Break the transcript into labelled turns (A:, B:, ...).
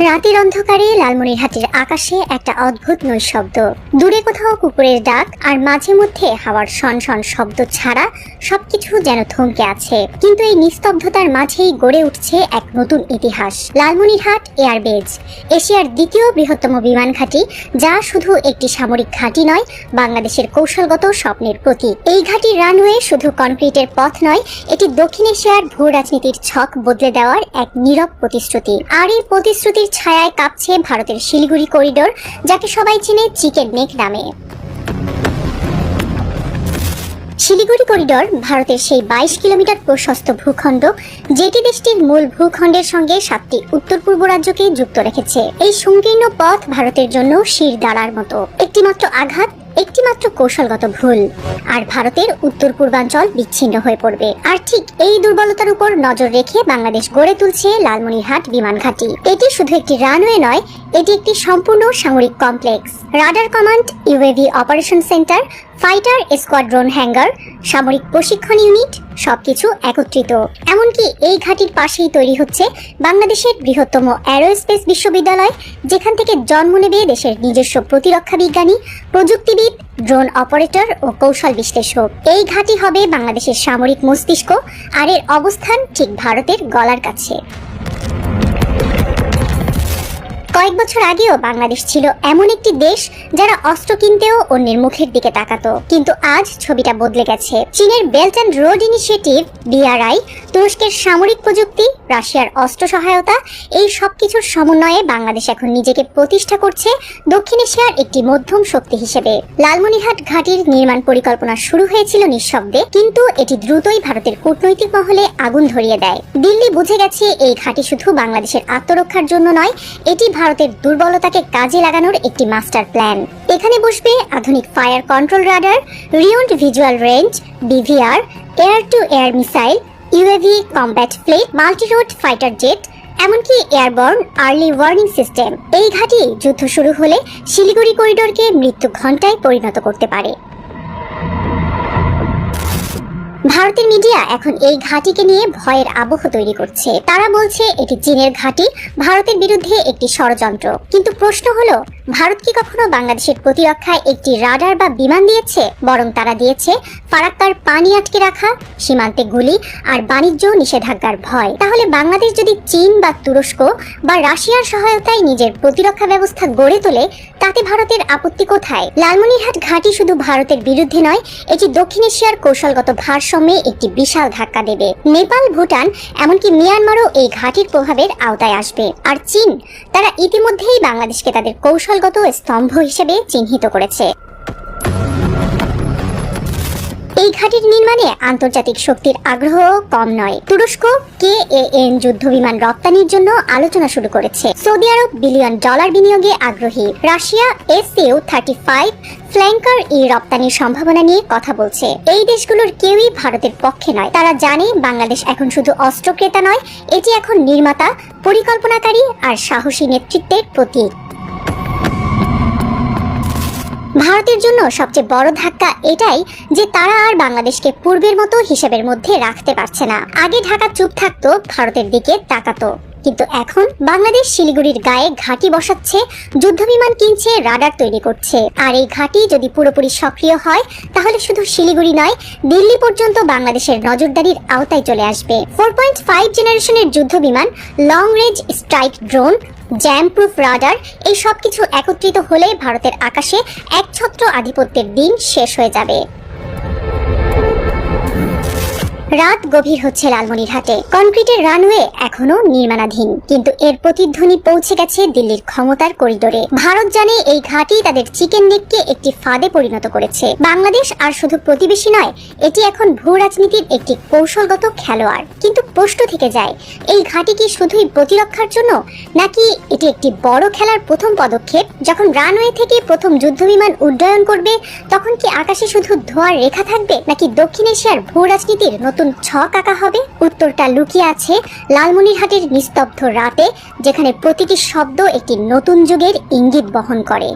A: রাতের অন্ধকারে লালমনিরহাটের আকাশে একটা অদ্ভুত নৈশব্দ। দূরে কোথাও কুকুরের ডাক, আর মাঝে মধ্যে হাওয়ার শনশন শব্দ ছাড়া সবকিছু যেন থমকে আছে। কিন্তু এই নিস্তব্ধতার মাঝেই গড়ে উঠছে এক নতুন ইতিহাস। লালমনিরহাট এয়ারবেজ, এশিয়ার দ্বিতীয় বৃহত্তম বিমান ঘাঁটি, যা শুধু একটি সামরিক ঘাঁটি নয়, বাংলাদেশের কৌশলগত স্বপ্নের প্রতীক। এই ঘাঁটির রানওয়ে শুধু কনক্রিটের পথ নয়, এটি দক্ষিণ এশিয়ার ভূ রাজনীতির ছক বদলে দেওয়ার এক নীরব প্রতিশ্রুতি। আর এই প্রতিশ্রুতির ছায়ায় কাঁপছে ভারতের শিলিগুড়ি করিডোর, যাকে সবাই চিনে চিকেন নেক নামে। শিলিগুড়ি করিডোর ভারতের সেই 22 কিলোমিটার প্রশস্ত ভূখণ্ড, যেটি দেশটির মূল ভূখণ্ডের সঙ্গে 7টি উত্তর পূর্ব রাজ্যকে যুক্ত রেখেছে। এই সংকীর্ণ পথ ভারতের জন্য শির দাঁড়ার মতো। একটিমাত্র আঘাত, একটিমাত্র কৌশলগত ভুল, আর ভারতের উত্তর পূর্বাঞ্চল বিচ্ছিন্ন হয়ে পড়বে। আর ঠিক এই দুর্বলতার উপর নজর রেখে বাংলাদেশ গড়ে তুলছে লালমনিরহাট বিমান ঘাঁটি। এটি শুধু একটি রানওয়ে নয়, এটি একটি সম্পূর্ণ সামরিক complex. Radar command, UAV operation centre, fighter squadron hanger, সামরিক প্রশিক্ষণ ইউনিট, সবকিছু একত্রিত। এমনকি এই ঘাঁটির পাশেই তৈরি হচ্ছে বাংলাদেশের বৃহত্তম অ্যারোস্পেস বিশ্ববিদ্যালয়, যেখান থেকে জন্ম নেবে দেশের নিজস্ব প্রতিরক্ষা বিজ্ঞানী, প্রযুক্তিবিদ, ড্রোন অপারেটর ও কৌশল বিশ্লেষক। এই ঘাঁটি হবে বাংলাদেশের সামরিক মস্তিষ্ক, আর এর অবস্থান ঠিক ভারতের গলার কাছে। কয়েক বছর আগেও বাংলাদেশ ছিল এমন একটি দেশ যারা অস্ত্র কিনতেও অন্যের মুখের দিকে তাকাতো, কিন্তু আজ ছবিটা বদলে গেছে। চীনের belt and road initiative BRI, তুরস্কের সামরিক প্রযুক্তি, রাশিয়ার অস্ত্র সহায়তা, এই সবকিছুর সমন্বয়ে বাংলাদেশ এখন নিজেকে প্রতিষ্ঠা করছে দক্ষিণ এশিয়ার একটি মধ্যম শক্তি হিসেবে। লালমনিরহাট ঘাঁটির নির্মাণ পরিকল্পনা শুরু হয়েছিল নিঃশব্দে, কিন্তু এটি দ্রুতই ভারতের কূটনৈতিক মহলে আগুন ধরিয়ে দেয়। দিল্লি বুঝে গেছে এই ঘাঁটি শুধু বাংলাদেশের আত্মরক্ষার জন্য নয়, এটি ভারতের দুর্বলতাকে কাজে লাগানোর একটি মাস্টার প্ল্যান। এখানে বসবে আধুনিক fire control radar, beyond visual range DVR, air to air missile, UAV combat fleet, multi role fighter jet, এমনকি এয়ারবর্ন আর্লি ওয়ার্নিং সিস্টেম। এই ঘাঁটি যুদ্ধ শুরু হলে শিলিগুড়ি করিডোরকে মৃত্যু ঘণ্টায় পরিণত করতে পারে। ভারতের মিডিয়া এখন এই ঘাঁটিকে নিয়ে ভয়ের আবহ তৈরি করছে। তারা বলছে এটি চীনের ঘাঁটি, ভারতের বিরুদ্ধে একটি ষড়যন্ত্র। কিন্তু প্রশ্ন হলো, ভারত কি কখনো বাংলাদেশের প্রতিরক্ষায় একটি রাডার বা বিমান দিয়েছে? বরং তারা দিয়েছে ফারাক্কার পানি আটকে রাখা, সীমান্তে গুলি, আর বাণিজ্য নিষেধাজ্ঞার ভয়। তাহলে বাংলাদেশ যদি চীন বা তুরস্ক বা রাশিয়ার সহায়তায় নিজের প্রতিরক্ষা ব্যবস্থা গড়ে তোলে, তাতে ভারতের আপত্তি কোথায়? লালমনিরহাট ঘাঁটি শুধু ভারতের বিরুদ্ধে নয়, এটি দক্ষিণ এশিয়ার কৌশলগত ভারসাম্যে একটি বিশাল ধাক্কা দেবে। নেপাল, ভুটান, এমনকি মিয়ানমারও এই ঘাঁটির প্রভাবের আওতায় আসবে। আর চীন, তারা ইতিমধ্যেই বাংলাদেশকে তাদের কৌশলগত স্তম্ভ হিসেবে চিহ্নিত করেছে। এই ঘাঁটির নির্মাণে আন্তর্জাতিক শক্তির আগ্রহ কম নয়। তুরস্ক KAN যুদ্ধ বিমান রপ্তানির জন্য আলোচনা শুরু করেছে। সৌদি আরব $1 বিলিয়ন বিনিয়োগে আগ্রহী। রাশিয়া Su-35 ফ্ল্যাঙ্কার রপ্তানির সম্ভাবনা নিয়ে কথা বলছে। এই দেশগুলোর কেউই ভারতের পক্ষে নয়। তারা জানে বাংলাদেশ এখন শুধু অস্ত্র ক্রেতা নয়, এটি এখন নির্মাতা, পরিকল্পনাকারী আর সাহসী নেতৃত্বের প্রতীক। ভারতের জন্য সবচেয়ে বড় ধাক্কা এটাই যে তারা আর বাংলাদেশকে পূর্বের মতো হিসেবের মধ্যে রাখতে পারছে না। আগে ঢাকা চুপ থাকতো, ভারতের দিকে তাকাতো, কিন্তু এখন বাংলাদেশ শিলিগুড়ির গায়ে ঘাঁটি বসাচ্ছে, যুদ্ধবিমান কিনছে, রাডার তৈরি করছে। আর এই ঘাঁটি যদি পুরোপুরি সক্রিয় হয়, তাহলে শুধু শিলিগুড়ি নয়, দিল্লি পর্যন্ত বাংলাদেশের নজরদারির আওতায় চলে আসবে। 4.5 জেনারেশনের যুদ্ধবিমান, long range strike drone, jam proof radar, এই সবকিছু একত্রিত হলে ভারতের আকাশে একছত্র আধিপত্যের দিন শেষ হয়ে যাবে। রাত গভীর হচ্ছে লালমনিরহাটে। কনক্রিটের রানওয়ে এখনো নির্মাণাধীন, কিন্তু এর প্রতিধ্বনি পৌঁছে গেছে দিল্লির ক্ষমতার করিডোরে। ভারত জানে এই ঘাঁটি তাদের চিকেন নেককে একটি ফাঁদে পরিণত করেছে। বাংলাদেশ আর শুধু প্রতিবেশী নয়, এটি এখন ভূ রাজনীতির একটি কৌশলগত খেলোয়াড়। কিন্তু প্রশ্ন থেকে যায়, এই ঘাঁটি কি শুধুই প্রতিরক্ষার জন্য, নাকি এটি একটি বড় খেলার প্রথম পদক্ষেপ? যখন রানওয়ে থেকে প্রথম যুদ্ধবিমান উড্ডয়ন করবে, তখন কি আকাশে শুধু ধোঁয়ার রেখা থাকবে, নাকি দক্ষিণ এশিয়ার ভূ রাজনীতির নতুন ছক আঁকা হবে? উত্তরটা লুকিয়ে আছে লালমনিরহাটের নিস্তব্ধ রাতে, যেখানে প্রতিটি শব্দ একটি নতুন যুগের ইঙ্গিত বহন করে।